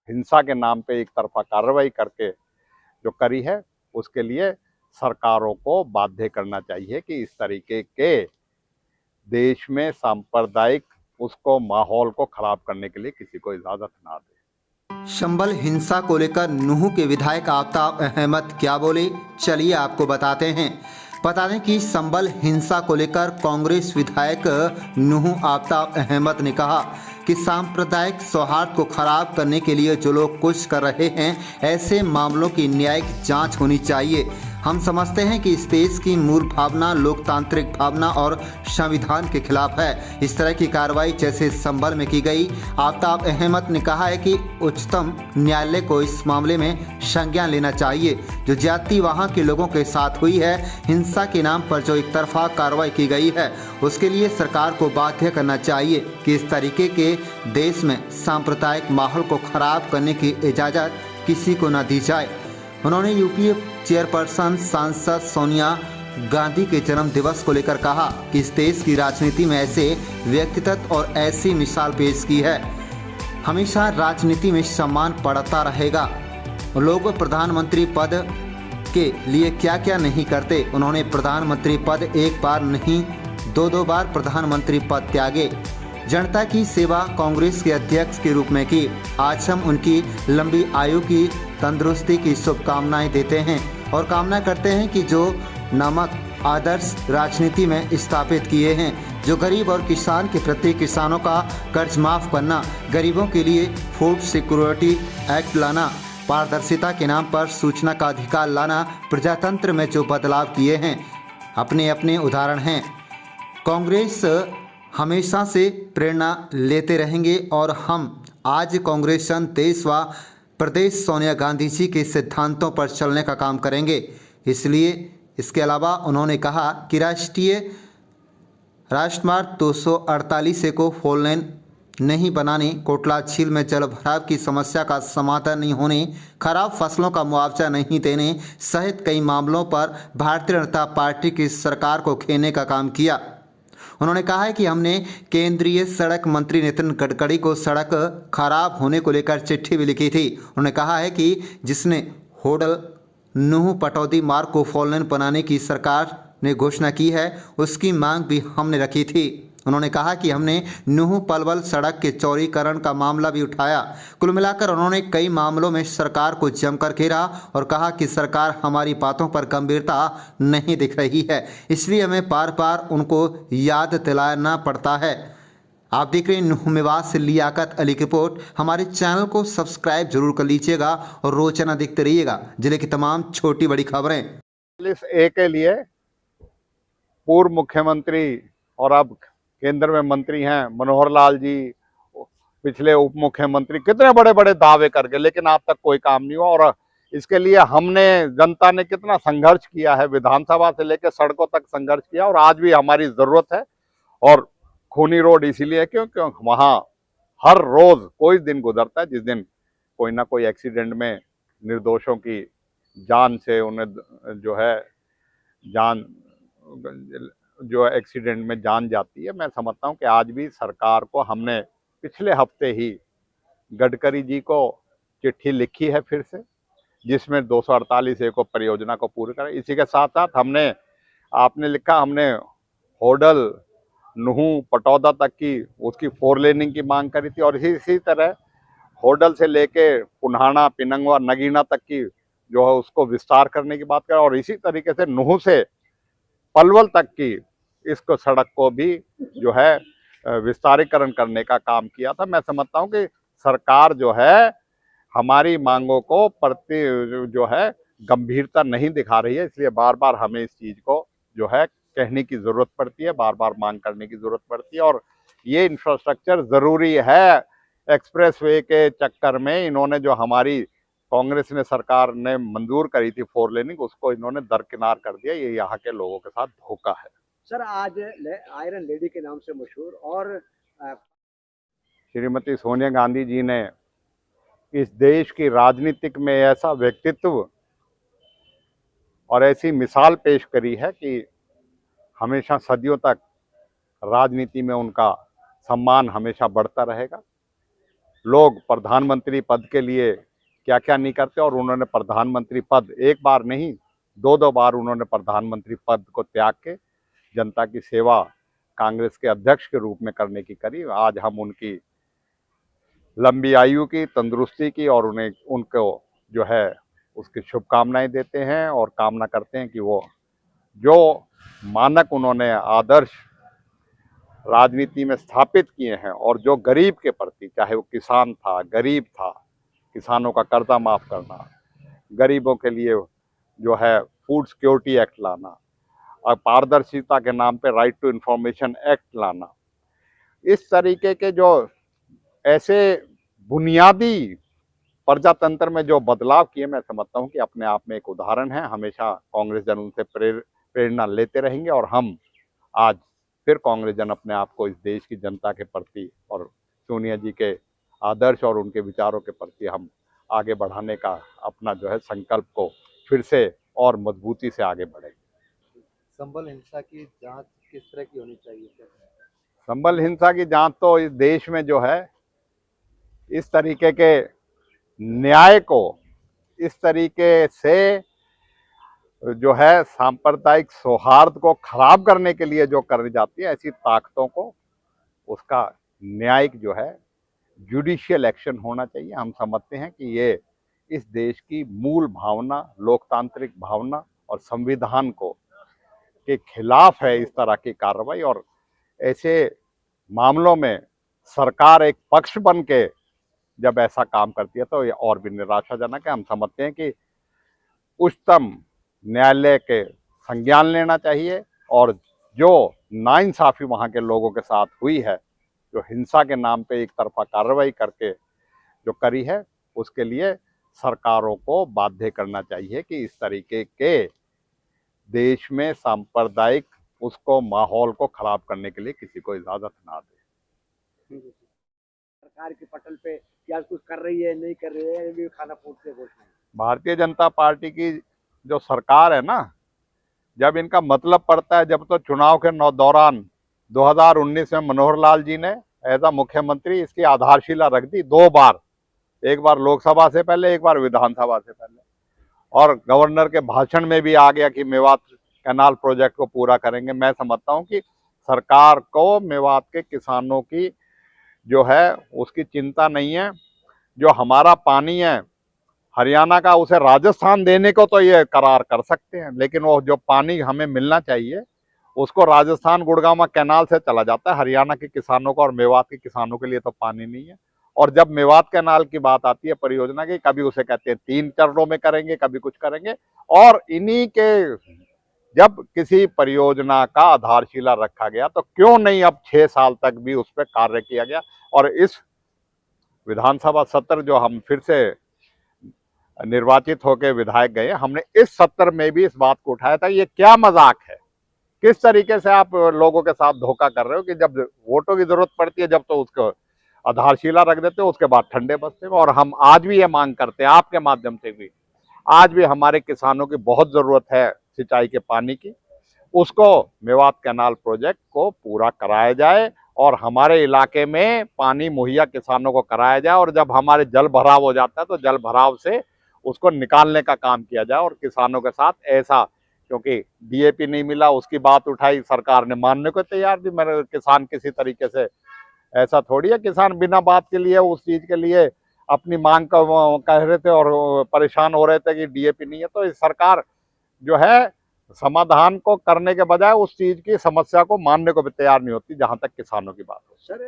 हिंसा के नाम पे एक तरफा कार्रवाई करके जो करी है, उसके लिए सरकारों को बाध्य करना चाहिए कि इस तरीके के देश में सांप्रदायिक उसको माहौल को खराब करने के लिए किसी को इजाजत ना दे। संभल हिंसा को लेकर नूंह के विधायक आफ्ताब अहमद क्या बोले, चलिए आपको बताते हैं। बता दें कि संभल हिंसा को लेकर कांग्रेस विधायक नूंह आफ्ताब अहमद ने कहा कि सांप्रदायिक सौहार्द को खराब करने के लिए जो लोग कुछ कर रहे हैं, ऐसे मामलों की न्यायिक जांच होनी चाहिए। हम समझते हैं कि इस देश की मूल भावना लोकतांत्रिक भावना और संविधान के खिलाफ है। इस तरह की कार्रवाई जैसे संभल में की गई। आफ्ताब अहमद ने कहा है कि उच्चतम न्यायालय को इस मामले में संज्ञान लेना चाहिए। जो ज्यादती वहां के लोगों के साथ हुई है, हिंसा के नाम पर जो एक तरफा कार्रवाई की गई है, उसके लिए सरकार को बाध्य करना चाहिए कि इस तरीके के देश में सांप्रदायिक माहौल को खराब करने की इजाज़त किसी को न दी जाए। उन्होंने यूपीए चेयरपर्सन सांसद सोनिया गांधी के जन्म दिवस को लेकर कहा कि इस देश की राजनीति में ऐसे व्यक्तित्व और ऐसी मिसाल पेश की है। हमेशा राजनीति में सम्मान बढ़ता रहेगा। लोग प्रधानमंत्री पद के लिए क्या क्या नहीं करते। उन्होंने प्रधानमंत्री पद एक बार नहीं दो बार प्रधानमंत्री पद त्यागे। जनता की सेवा कांग्रेस के अध्यक्ष के रूप में की। आज हम उनकी लंबी आयु की तंदुरुस्ती की शुभकामनाएं देते हैं और कामना करते हैं कि जो नमक आदर्श राजनीति में स्थापित किए हैं, जो गरीब और किसान के प्रति किसानों का कर्ज माफ करना, गरीबों के लिए फूड सिक्योरिटी एक्ट लाना, पारदर्शिता के नाम पर सूचना का अधिकार लाना, प्रजातंत्र में जो बदलाव किए हैं, अपने अपने उदाहरण हैं। कांग्रेस हमेशा से प्रेरणा लेते रहेंगे और हम आज कांग्रेस देश व प्रदेश सोनिया गांधी जी के सिद्धांतों पर चलने का काम करेंगे। इसलिए इसके अलावा उन्होंने कहा कि राष्ट्रीय राजमार्ग 248 को 4 लेन नहीं बनाने, कोटला झील में जल भराव की समस्या का समाधान नहीं होने, खराब फसलों का मुआवजा नहीं देने सहित कई मामलों पर भारतीय जनता पार्टी की सरकार को घेरने का काम किया। उन्होंने कहा है कि हमने केंद्रीय सड़क मंत्री नितिन गडकरी को सड़क खराब होने को लेकर चिट्ठी भी लिखी थी। उन्होंने कहा है कि जिसने होडल नूंह पटौदी मार्ग को 4 लेन बनाने की सरकार ने घोषणा की है, उसकी मांग भी हमने रखी थी। उन्होंने कहा कि हमने नूंह पलवल सड़क के चौड़ीकरण का मामला भी उठाया। कुल मिलाकर उन्होंने कई मामलों में सरकार को जमकर घेरा और कहा कि सरकार हमारी बातों पर गंभीरता नहीं दिख रही है, इसलिए हमें बार बार उनको याद दिलाना पड़ता है। आप देख रहे हैं नूंह मेवात से लियाकत अली की रिपोर्ट। हमारे चैनल को सब्सक्राइब जरूर कर लीजिएगा और रोजाना देखते रहिएगा जिले की तमाम छोटी बड़ी खबरें। पुलिस ए के लिए पूर्व मुख्यमंत्री और अब केंद्र में मंत्री हैं मनोहर लाल जी, पिछले उप मुख्यमंत्री, कितने बड़े बड़े दावे करके, लेकिन आज तक कोई काम नहीं हुआ। और इसके लिए हमने, जनता ने कितना संघर्ष किया है, विधानसभा से लेकर सड़कों तक संघर्ष किया और आज भी हमारी जरूरत है। और खूनी रोड इसीलिए क्योंकि वहाँ हर रोज कोई दिन गुजरता है जिस दिन कोई ना कोई एक्सीडेंट में निर्दोषों की जान से उन्हें जो है जान जो एक्सीडेंट में जान जाती है। मैं समझता हूं कि आज भी सरकार को, हमने पिछले हफ्ते ही गडकरी जी को चिट्ठी लिखी है फिर से, जिसमें 248 को परियोजना को पूरा करें। इसी के साथ साथ हमने, आपने लिखा, हमने होडल नूंह पटौदा तक की उसकी 4 लेनिंग की मांग करी थी और इसी तरह होडल से लेके पुन्हाना, पिनंगवा, नगीना तक की जो है उसको विस्तार करने की बात करें और इसी तरीके से नूंह से पलवल तक की इसको सड़क को भी जो है विस्तारीकरण करने का काम किया था। मैं समझता हूं कि सरकार जो है हमारी मांगों को प्रति जो है गंभीरता नहीं दिखा रही है, इसलिए बार बार हमें इस चीज को जो है कहने की जरूरत पड़ती है, बार बार मांग करने की जरूरत पड़ती है। और ये इंफ्रास्ट्रक्चर जरूरी है। एक्सप्रेसवे के चक्कर में इन्होंने जो हमारी कांग्रेस ने सरकार ने मंजूर करी थी 4 लेनिंग, उसको इन्होंने दरकिनार कर दिया। ये यहाँ के लोगों के साथ धोखा है। सर, आज आयरन लेडी के नाम से मशहूर और श्रीमती सोनिया गांधी जी ने इस देश की राजनीतिक में ऐसा व्यक्तित्व और ऐसी मिसाल पेश करी है कि हमेशा सदियों तक राजनीति में उनका सम्मान हमेशा बढ़ता रहेगा। लोग प्रधानमंत्री पद के लिए क्या क्या नहीं करते, और उन्होंने प्रधानमंत्री पद एक बार नहीं 2-2 बार उन्होंने प्रधानमंत्री पद को त्याग के जनता की सेवा कांग्रेस के अध्यक्ष के रूप में करने की करी। आज हम उनकी लंबी आयु की, तंदुरुस्ती की और उन्हें उनको जो है उसकी शुभकामनाएं देते हैं और कामना करते हैं कि वो जो मानक उन्होंने आदर्श राजनीति में स्थापित किए हैं और जो गरीब के प्रति, चाहे वो किसान था, गरीब था, किसानों का कर्जा माफ करना, गरीबों के लिए जो है फूड सिक्योरिटी एक्ट लाना और पारदर्शिता के नाम पे राइट टू इंफॉर्मेशन एक्ट लाना, इस तरीके के जो ऐसे बुनियादी प्रजातंत्र में जो बदलाव किए, मैं समझता हूं कि अपने आप में एक उदाहरण है। हमेशा कांग्रेस जन उनसे प्रेरणा लेते रहेंगे और हम आज फिर कांग्रेस जन अपने आप को इस देश की जनता के प्रति और सोनिया जी के आदर्श और उनके विचारों के प्रति हम आगे बढ़ाने का अपना जो है संकल्प को फिर से और मजबूती से आगे बढ़ेंगे। संभल हिंसा की जांच किस तरह की होनी चाहिए? संभल हिंसा की जांच तो इस देश में जो है इस तरीके के न्याय को, इस तरीके से जो है सांप्रदायिक सौहार्द को खराब करने के लिए जो करी जाती है, ऐसी ताकतों को उसका न्यायिक जो है जुडिशियल एक्शन होना चाहिए। हम समझते हैं कि ये इस देश की मूल भावना, लोकतांत्रिक भावना और संविधान को के खिलाफ है इस तरह की कार्रवाई, और ऐसे मामलों में सरकार एक पक्ष बन के जब ऐसा काम करती है तो ये और भी निराशाजनक है। हम समझते हैं कि उच्चतम न्यायालय के संज्ञान लेना चाहिए और जो नाइंसाफ़ी वहाँ के लोगों के साथ हुई है, जो हिंसा के नाम पे एक तरफा कार्रवाई करके जो करी है, उसके लिए सरकारों को बाध्य करना चाहिए कि इस तरीके के देश में सांप्रदायिक उसको माहौल को खराब करने के लिए किसी को इजाज़त ना दे। सरकार के पटल पे क्या कुछ कर रही है, नहीं कर रही है, ये भी खाना फूटते घोषणा है। भारतीय जनता पार्टी की जो सरकार है ना, जब इनका मतलब पड़ता है, जब तो चुनाव के दौरान 2019 में मनोहर लाल जी ने एज अ मुख्यमंत्री इसकी आधारशिला रख दी 2 बार, एक बार लोकसभा से पहले, एक बार विधानसभा से पहले, और गवर्नर के भाषण में भी आ गया कि मेवात कैनाल प्रोजेक्ट को पूरा करेंगे। मैं समझता हूं कि सरकार को मेवात के किसानों की जो है उसकी चिंता नहीं है। जो हमारा पानी है हरियाणा का, उसे राजस्थान देने को तो ये करार कर सकते हैं, लेकिन वो जो पानी हमें मिलना चाहिए उसको राजस्थान गुड़गांव कैनाल से चला जाता है। हरियाणा के किसानों को और मेवात के किसानों के लिए तो पानी नहीं है। और जब मेवात कैनाल की बात आती है परियोजना की, कभी उसे कहते हैं 3 चरणों में करेंगे, कभी कुछ करेंगे, और इन्हीं के जब किसी परियोजना का आधारशिला रखा गया तो क्यों नहीं अब 6 साल तक भी उस पर कार्य किया गया। और इस विधानसभा सत्र जो हम फिर से निर्वाचित होकर विधायक गए, हमने इस सत्र में भी इस बात को उठाया था, ये क्या मजाक है, किस तरीके से आप लोगों के साथ धोखा कर रहे हो कि जब वोटों की जरूरत पड़ती है जब तो उसको आधारशिला रख देते हो, उसके बाद ठंडे बसते हो। और हम आज भी ये मांग करते हैं आपके माध्यम से भी, आज भी हमारे किसानों की बहुत जरूरत है सिंचाई के पानी की, उसको मेवात कैनाल प्रोजेक्ट को पूरा कराया जाए और हमारे इलाके में पानी मुहैया किसानों को कराया जाए। और जब हमारे जल भराव हो जाता है तो जल भराव से उसको निकालने का काम किया जाए। और किसानों के साथ ऐसा, क्योंकि डीएपी नहीं मिला उसकी बात उठाई, सरकार ने मानने को तैयार भी, मेरे किसान किसी तरीके से, ऐसा थोड़ी है किसान बिना बात के लिए उस चीज के लिए अपनी मांग का कह रहे थे और परेशान हो रहे थे कि डीएपी नहीं है। तो इस सरकार जो है समाधान को करने के बजाय उस चीज की समस्या को मानने को भी तैयार नहीं होती जहां तक किसानों की बात हो। सर